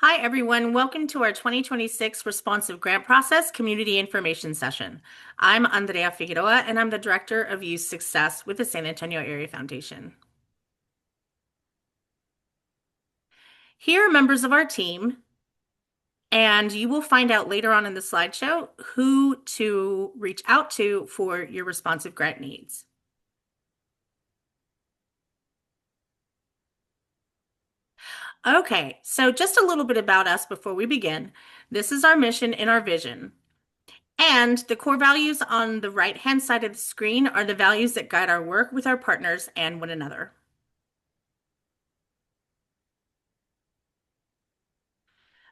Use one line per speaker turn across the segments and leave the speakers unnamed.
Hi, everyone. Welcome to our 2026 Responsive Grant Process Community Information Session. I'm Andrea Figueroa, and I'm the Director of Youth Success with the San Antonio Area Foundation. Here are members of our team, and you will find out later on in the slideshow who to reach out to for your responsive grant needs. Okay, so just a little bit about us before we begin. This is our mission and our vision. And the core values on the right-hand side of the screen are the values that guide our work with our partners and one another.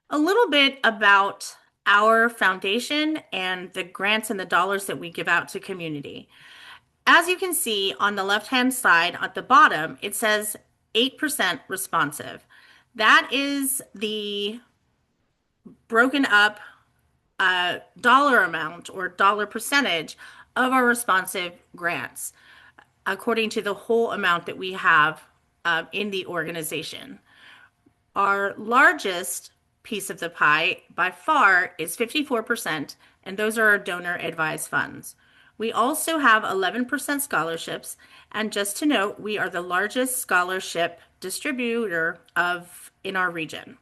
A little bit about our foundation and the grants and the dollars that we give out to community. As you can see on the left-hand side at the bottom, it says 8% responsive. That is the broken up dollar amount or dollar percentage of our responsive grants, according to the whole amount that we have in the organization. Our largest piece of the pie by far is 54%, and those are our donor advised funds. We also have 11% scholarships, and just to note, we are the largest scholarship distributor in our region.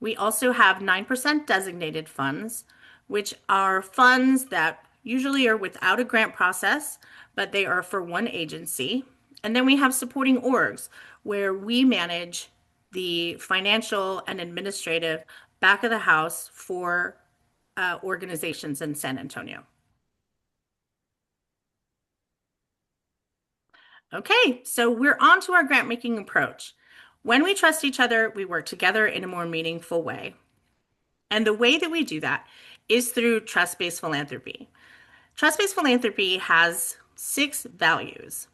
We also have 9% designated funds, which are funds that usually are without a grant process, but they are for one agency. And then we have supporting orgs, where we manage the financial and administrative back of the house for organizations in San Antonio. Okay, so we're on to our grant making approach. When we trust each other, we work together in a more meaningful way. And the way that we do that is through trust-based philanthropy. Trust-based philanthropy has 6 values.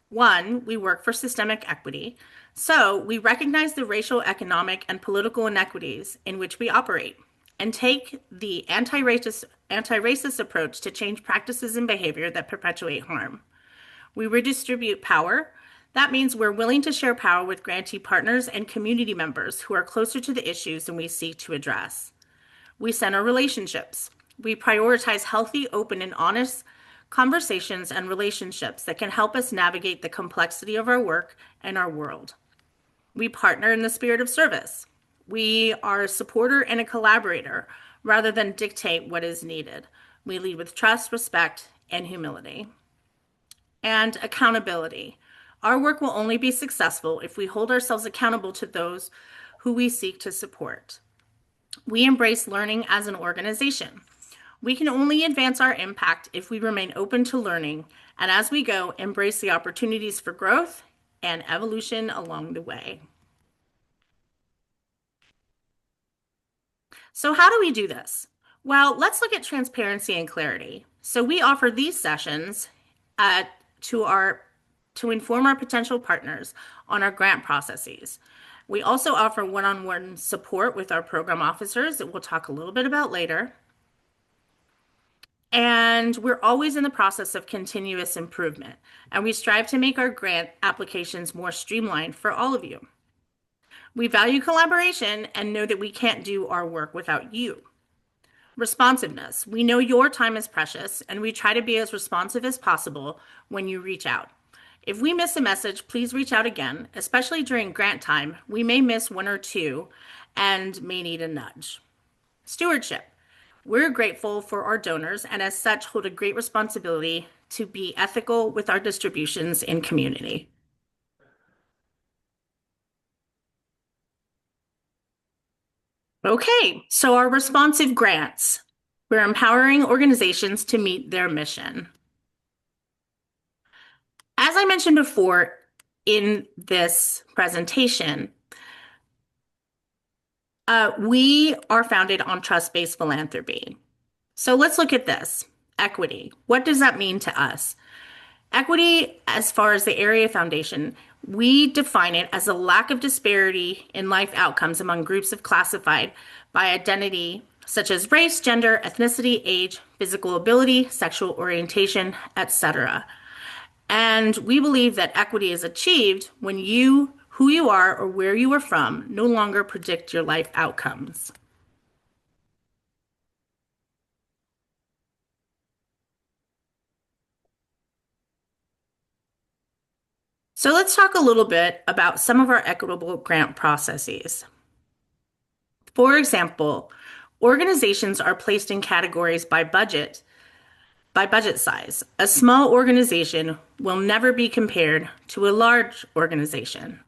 One, we work for systemic equity. So we recognize the racial, economic, and political inequities in which we operate and take the anti-racist approach to change practices and behavior that perpetuate harm. We redistribute power. That means we're willing to share power with grantee partners and community members who are closer to the issues than we seek to address. We center relationships. We prioritize healthy, open, and honest conversations and relationships that can help us navigate the complexity of our work and our world. We partner in the spirit of service. We are a supporter and a collaborator rather than dictate what is needed. We lead with trust, respect, and humility. And accountability. Our work will only be successful if we hold ourselves accountable to those who we seek to support. We embrace learning as an organization. We can only advance our impact if we remain open to learning and, as we go, embrace the opportunities for growth and evolution along the way. So how do we do this? Well, let's look at transparency and clarity. So we offer these sessions to inform our potential partners on our grant processes. We also offer one-on-one support with our program officers that we'll talk a little bit about later. And we're always in the process of continuous improvement, and we strive to make our grant applications more streamlined for all of you. We value collaboration and know that we can't do our work without you. Responsiveness. We know your time is precious, and we try to be as responsive as possible when you reach out. If we miss a message, please reach out again, especially during grant time. We may miss one or two and may need a nudge. Stewardship. We're grateful for our donors and as such hold a great responsibility to be ethical with our distributions in community. Okay, so our responsive grants. We're empowering organizations to meet their mission. As I mentioned before in this presentation, we are founded on trust-based philanthropy. So let's look at this. Equity. What does that mean to us? Equity, as far as the Area Foundation, we define it as a lack of disparity in life outcomes among groups of classified by identity, such as race, gender, ethnicity, age, physical ability, sexual orientation, etc. And we believe that equity is achieved when you Who you are or where you are from no longer predict your life outcomes. So let's talk a little bit about some of our equitable grant processes. For example, organizations are placed in categories by budget size. A small organization will never be compared to a large organization.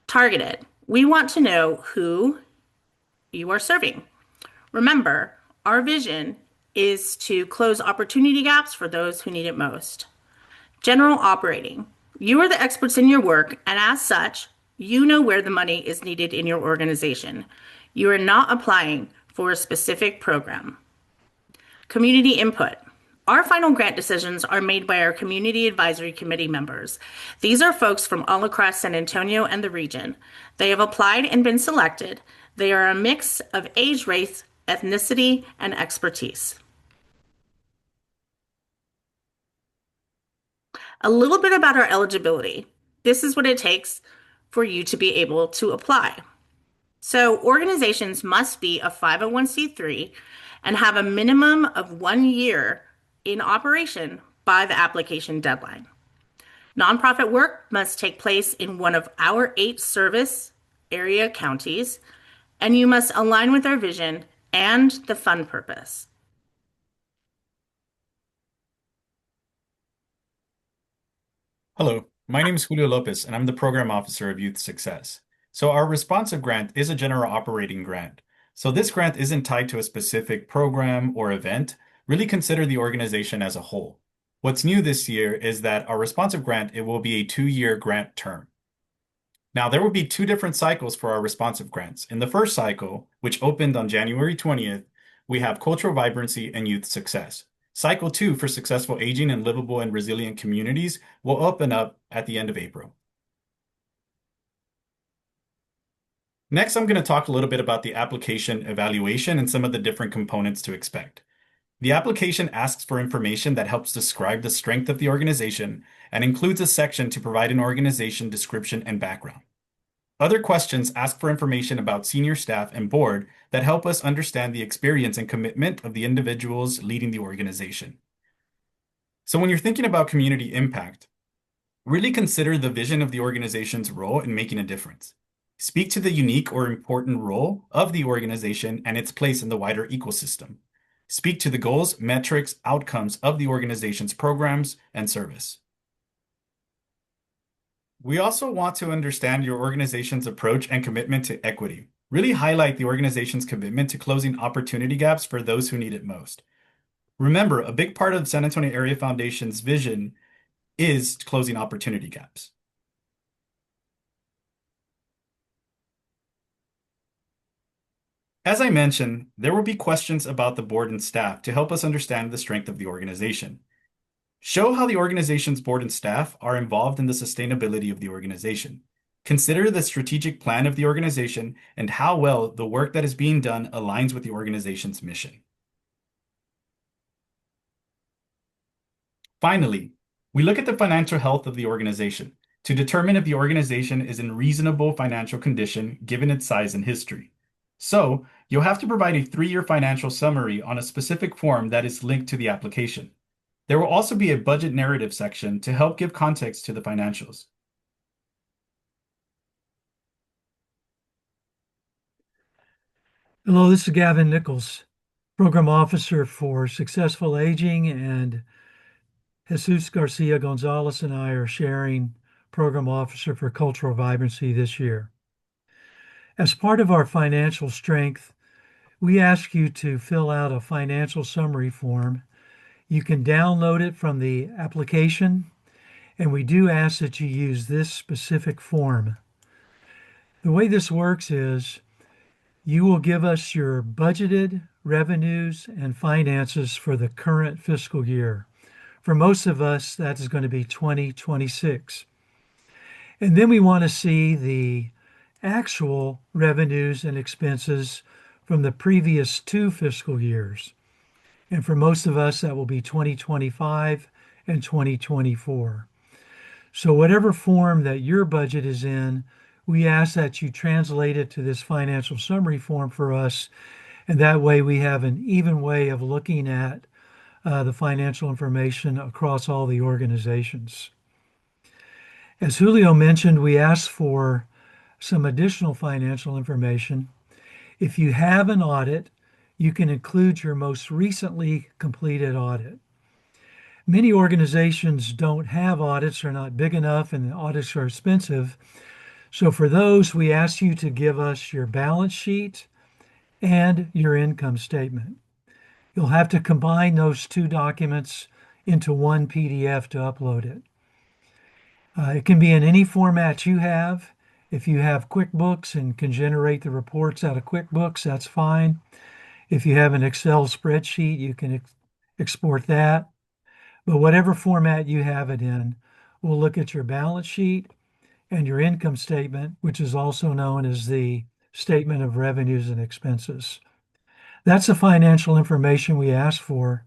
Targeted. We want to know who you are serving. Remember, our vision is to close opportunity gaps for those who need it most. General operating. You are the experts in your work, and as such, you know where the money is needed in your organization. You are not applying for a specific program. Community input. Our final grant decisions are made by our Community Advisory Committee members. These are folks from all across San Antonio and the region. They have applied and been selected. They are a mix of age, race, ethnicity, and expertise. A little bit about our eligibility. This is what it takes for you to be able to apply. So organizations must be a 501c3 and have a minimum of 1 year in operation by the application deadline. Nonprofit work must take place in one of our 8 service area counties, and you must align with our vision and the fund purpose.
Hello, my name is Julio Lopez, and I'm the Program Officer of Youth Success. So our responsive grant is a general operating grant. So this grant isn't tied to a specific program or event. Really consider the organization as a whole. What's new this year is that our responsive grant, it will be a 2-year grant term. Now, there will be 2 different cycles for our responsive grants. In the first cycle, which opened on January 20th, we have cultural vibrancy and youth success. Cycle 2 for successful aging and livable and resilient communities will open up at the end of April. Next, I'm going to talk a little bit about the application evaluation and some of the different components to expect. The application asks for information that helps describe the strength of the organization and includes a section to provide an organization description and background. Other questions ask for information about senior staff and board that help us understand the experience and commitment of the individuals leading the organization. So when you're thinking about community impact, really consider the vision of the organization's role in making a difference. Speak to the unique or important role of the organization and its place in the wider ecosystem. Speak to the goals, metrics, outcomes of the organization's programs and service. We also want to understand your organization's approach and commitment to equity. Really highlight the organization's commitment to closing opportunity gaps for those who need it most. Remember, a big part of San Antonio Area Foundation's vision is closing opportunity gaps. As I mentioned, there will be questions about the board and staff to help us understand the strength of the organization. Show how the organization's board and staff are involved in the sustainability of the organization. Consider the strategic plan of the organization and how well the work that is being done aligns with the organization's mission. Finally, we look at the financial health of the organization to determine if the organization is in reasonable financial condition given its size and history. So, you'll have to provide a 3-year financial summary on a specific form that is linked to the application. There will also be a budget narrative section to help give context to the financials.
Hello, this is Gavin Nichols, Program Officer for Successful Aging, and Jesus Garcia Gonzalez and I are sharing Program Officer for Cultural Vibrancy this year. As part of our financial strength, we ask you to fill out a financial summary form. You can download it from the application, and we do ask that you use this specific form. The way this works is you will give us your budgeted revenues and finances for the current fiscal year. For most of us, that is going to be 2026. And then we want to see the actual revenues and expenses from the previous 2 fiscal years. And for most of us, that will be 2025 and 2024. So whatever form that your budget is in, we ask that you translate it to this financial summary form for us. And that way we have an even way of looking at the financial information across all the organizations. As Julio mentioned, we asked for some additional financial information. If you have an audit, you can include your most recently completed audit. Many organizations don't have audits, are not big enough, and the audits are expensive. So for those, we ask you to give us your balance sheet and your income statement. You'll have to combine those two documents into one PDF to upload it. It can be in any format you have. If you have QuickBooks and can generate the reports out of QuickBooks, that's fine. If you have an Excel spreadsheet, you can export that. But whatever format you have it in, we'll look at your balance sheet and your income statement, which is also known as the statement of revenues and expenses. That's the financial information we ask for.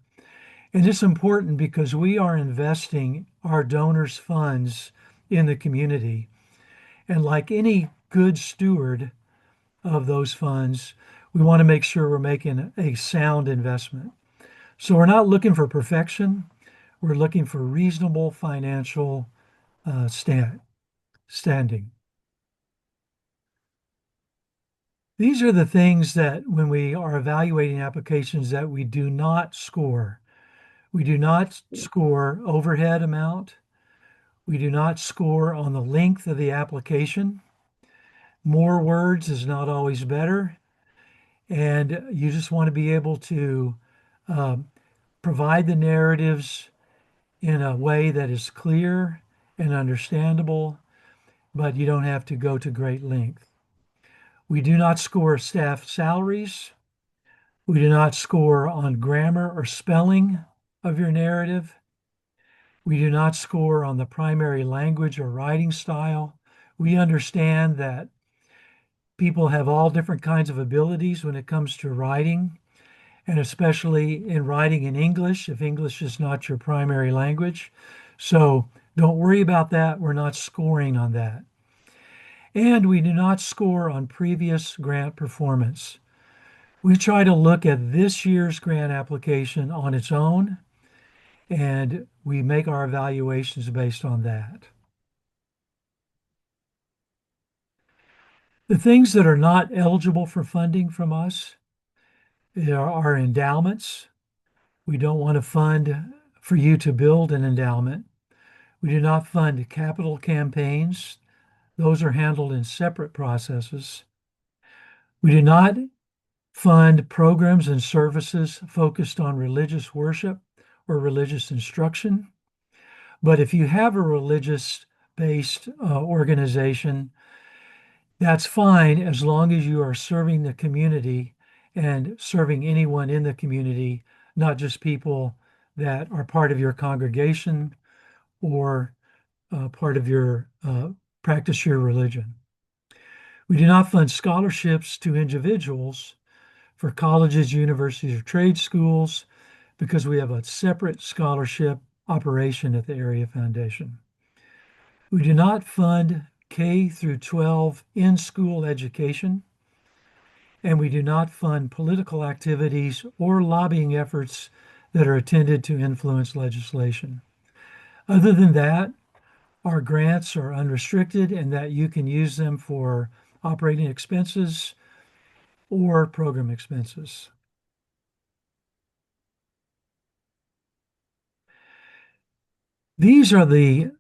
And it's important because we are investing our donors' funds in the community. And like any good steward of those funds, we want to make sure we're making a sound investment. So we're not looking for perfection. We're looking for reasonable financial standing. These are the things that when we are evaluating applications that we do not score. We do not score overhead amount. We do not score on the length of the application. More words is not always better. And you just want to be able to provide the narratives in a way that is clear and understandable, but you don't have to go to great length. We do not score staff salaries. We do not score on grammar or spelling of your narrative. We do not score on the primary language or writing style. We understand that people have all different kinds of abilities when it comes to writing, and especially in writing in English, if English is not your primary language. So don't worry about that. We're not scoring on that. And we do not score on previous grant performance. We try to look at this year's grant application on its own, and we make our evaluations based on that. The things that are not eligible for funding from us are endowments. We don't want to fund for you to build an endowment. We do not fund capital campaigns. Those are handled in separate processes. We do not fund programs and services focused on religious worship or religious instruction. But if you have a religious-based organization, that's fine as long as you are serving the community and serving anyone in the community, not just people that are part of your congregation or part of your practice your religion. We do not fund scholarships to individuals for colleges, universities, or trade schools because we have a separate scholarship operation at the Area Foundation. We do not fund K through 12 in-school education, and we do not fund political activities or lobbying efforts that are intended to influence legislation. Other than that, our grants are unrestricted and that you can use them for operating expenses or program expenses. These are the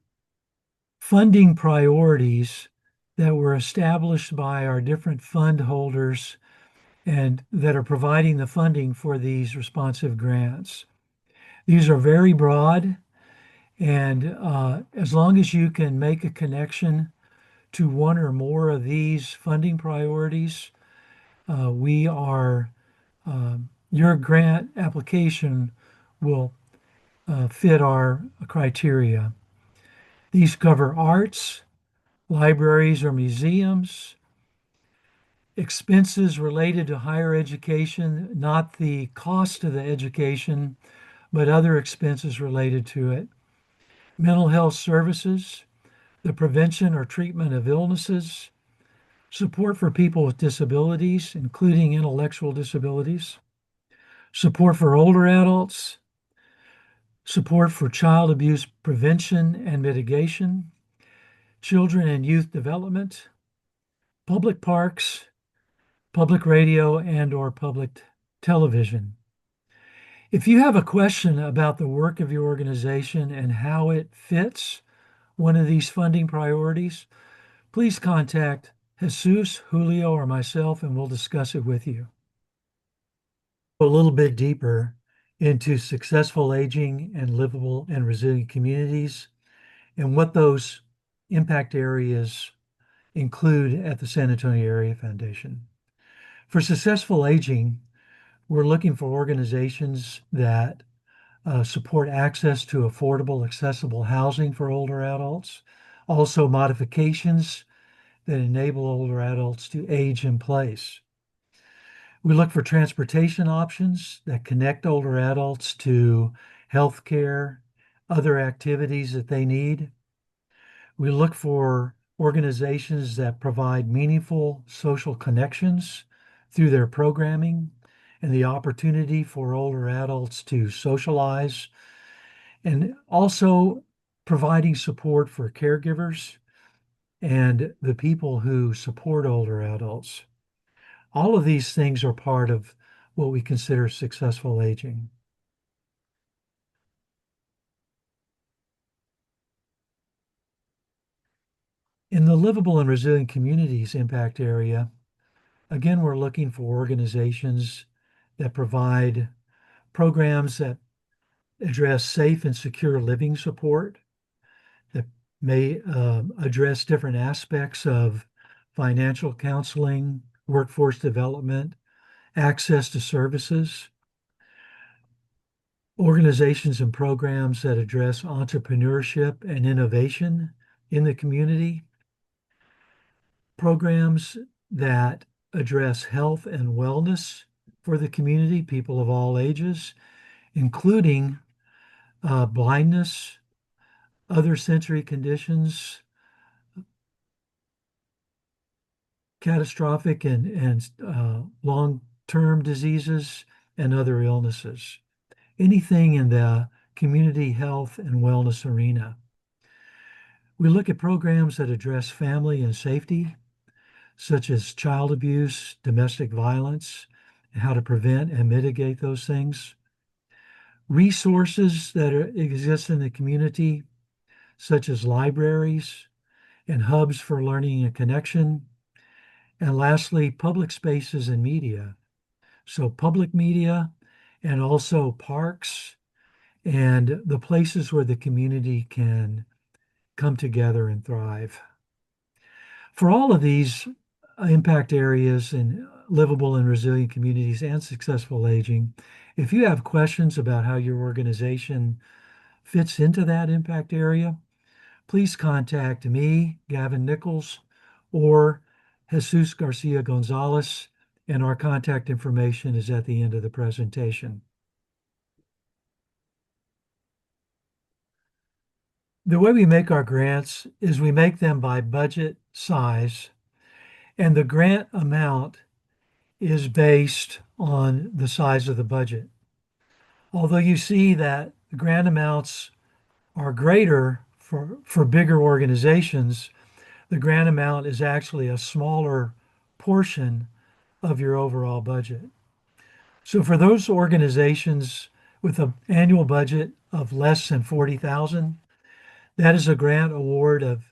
funding priorities that were established by our different fund holders and that are providing the funding for these responsive grants. These are very broad, and as long as you can make a connection to one or more of these funding priorities, your grant application will fit our criteria. These cover arts, libraries or museums, expenses related to higher education, not the cost of the education, but other expenses related to it, mental health services, the prevention or treatment of illnesses, support for people with disabilities, including intellectual disabilities, support for older adults, support for child abuse prevention and mitigation, children and youth development, public parks, public radio, and/or public television. If you have a question about the work of your organization and how it fits one of these funding priorities, please contact Jesus, Julio, or myself, and we'll discuss it with you. A little bit deeper into successful aging and livable and resilient communities and what those impact areas include at the San Antonio Area Foundation. For successful aging, we're looking for organizations that support access to affordable, accessible housing for older adults, also modifications that enable older adults to age in place. We look for transportation options that connect older adults to health care, other activities that they need. We look for organizations that provide meaningful social connections through their programming and the opportunity for older adults to socialize, and also providing support for caregivers and the people who support older adults. All of these things are part of what we consider successful aging. In the livable and resilient communities impact area, again, we're looking for organizations that provide programs that address safe and secure living support, that may address different aspects of financial counseling, workforce development, access to services, organizations and programs that address entrepreneurship and innovation in the community, programs that address health and wellness for the community, people of all ages, including blindness, other sensory conditions, catastrophic and long-term diseases, and other illnesses. Anything in the community health and wellness arena. We look at programs that address family and safety, such as child abuse, domestic violence, and how to prevent and mitigate those things. Resources that exist in the community, such as libraries and hubs for learning and connection. And lastly, public spaces and media. So public media and also parks and the places where the community can come together and thrive. For all of these impact areas in livable and resilient communities and successful aging, if you have questions about how your organization fits into that impact area, please contact me, Gavin Nichols, or Jesus Garcia Gonzalez, and our contact information is at the end of the presentation. The way we make our grants is we make them by budget size, and the grant amount is based on the size of the budget. Although you see that the grant amounts are greater for bigger organizations, the grant amount is actually a smaller portion of your overall budget. So for those organizations with an annual budget of less than $40,000, that is a grant award of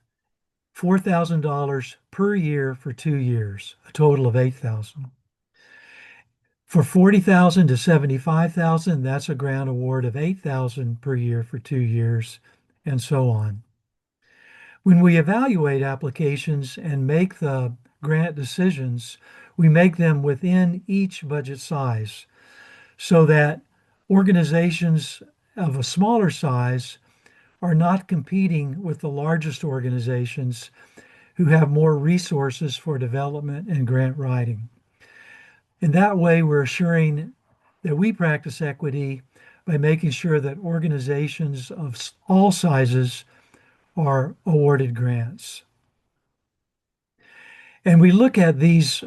$4,000 per year for 2 years, a total of $8,000. For $40,000 to $75,000, that's a grant award of $8,000 per year for 2 years, and so on. When we evaluate applications and make the grant decisions, we make them within each budget size so that organizations of a smaller size are not competing with the largest organizations who have more resources for development and grant writing. In that way, we're assuring that we practice equity by making sure that organizations of all sizes are awarded grants. And we look at these,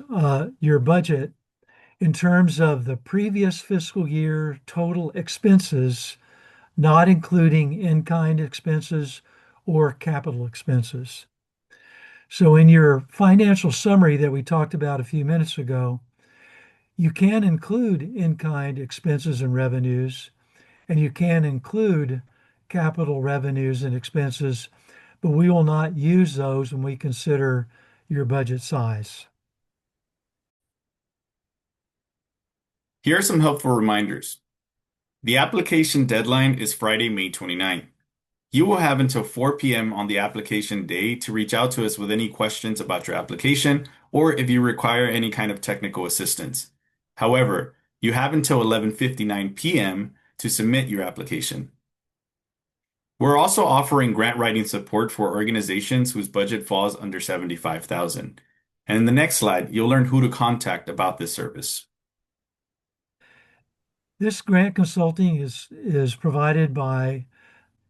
your budget in terms of the previous fiscal year total expenses, not including in-kind expenses or capital expenses. So in your financial summary that we talked about a few minutes ago, you can include in-kind expenses and revenues, and you can include capital revenues and expenses, but we will not use those when we consider your budget size.
Here are some helpful reminders. The application deadline is Friday, May 29th. You will have until 4 p.m. on the application day to reach out to us with any questions about your application or if you require any kind of technical assistance. However, you have until 11:59 p.m. to submit your application. We're also offering grant writing support for organizations whose budget falls under $75,000. And in the next slide, you'll learn who to contact about this service.
This grant consulting is provided by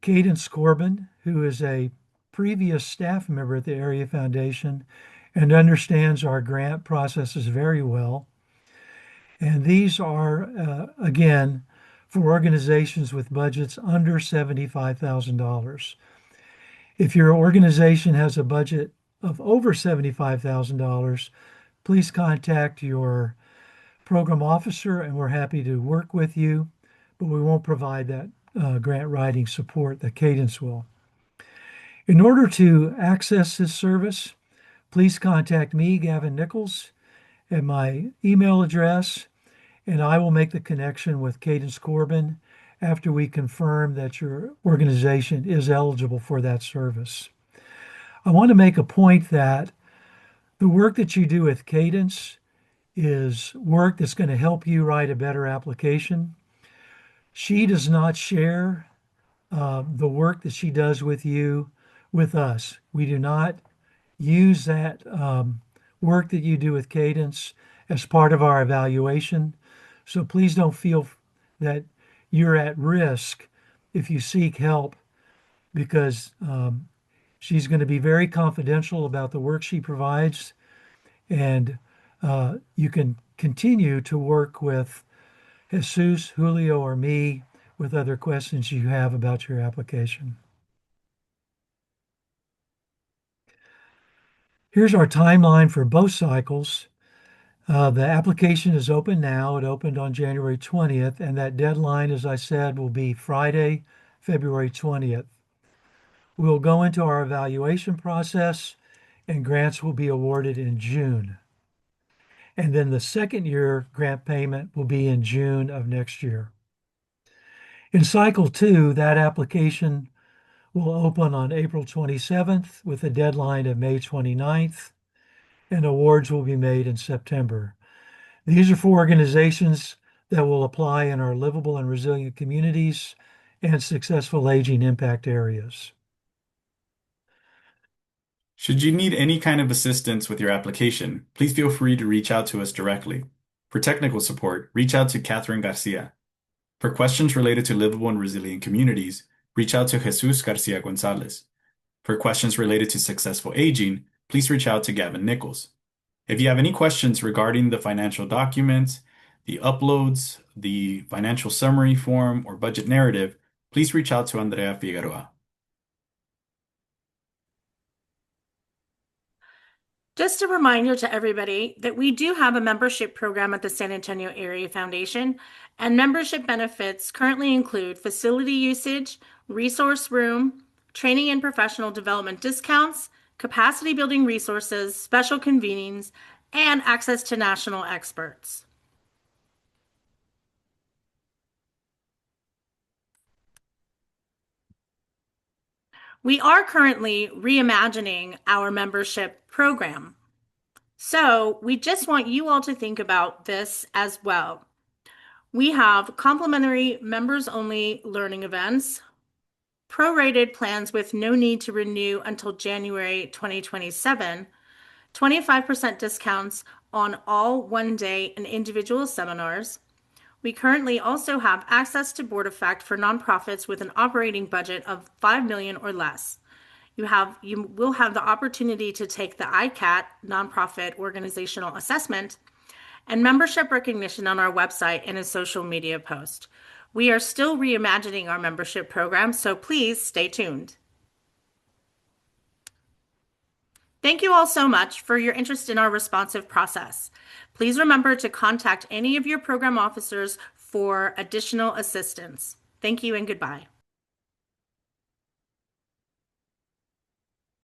Cadence Corbin, who is a previous staff member at the Area Foundation and understands our grant processes very well. And these are, again, for organizations with budgets under $75,000. If your organization has a budget of over $75,000, please contact your program officer and we're happy to work with you, but we won't provide that grant writing support that Cadence will. In order to access this service, please contact me, Gavin Nichols, at my email address, and I will make the connection with Cadence Corbin after we confirm that your organization is eligible for that service. I want to make a point that the work that you do with Cadence is work that's going to help you write a better application. She does not share the work that she does with you with us. We do not use that work that you do with Cadence as part of our evaluation. So please don't feel that you're at risk if you seek help because she's going to be very confidential about the work she provides. And you can continue to work with Jesus, Julio, or me with other questions you have about your application. Here's our timeline for both cycles. The application is open now. It opened on January 20th, and that deadline, as I said, will be Friday, February 20th. We'll go into our evaluation process, and grants will be awarded in June. And then the second year grant payment will be in June of next year. In cycle 2, that application will open on April 27th with a deadline of May 29th, and awards will be made in September. These are for organizations that will apply in our livable and resilient communities and successful aging impact areas.
Should you need any kind of assistance with your application, please feel free to reach out to us directly. For technical support, reach out to Catherine Garcia. For questions related to livable and resilient communities, reach out to Jesus Garcia Gonzalez. For questions related to successful aging, please reach out to Gavin Nichols. If you have any questions regarding the financial documents, the uploads, the financial summary form, or budget narrative, please reach out to Andrea Figueroa.
Just a reminder to everybody that we do have a membership program at the San Antonio Area Foundation, and membership benefits currently include facility usage, resource room, training and professional development discounts, capacity building resources, special convenings, and access to national experts. We are currently reimagining our membership program. So we just want you all to think about this as well. We have complimentary members-only learning events, prorated plans with no need to renew until January 2027, 25% discounts on all one-day and individual seminars. We currently also have access to Board Effect for nonprofits with an operating budget of $5 million or less. You will have the opportunity to take the ICAT, Nonprofit Organizational Assessment, and membership recognition on our website and a social media post. We are still reimagining our membership program, so please stay tuned. Thank you all so much for your interest in our responsive process. Please remember to contact any of your program officers for additional assistance. Thank you and goodbye.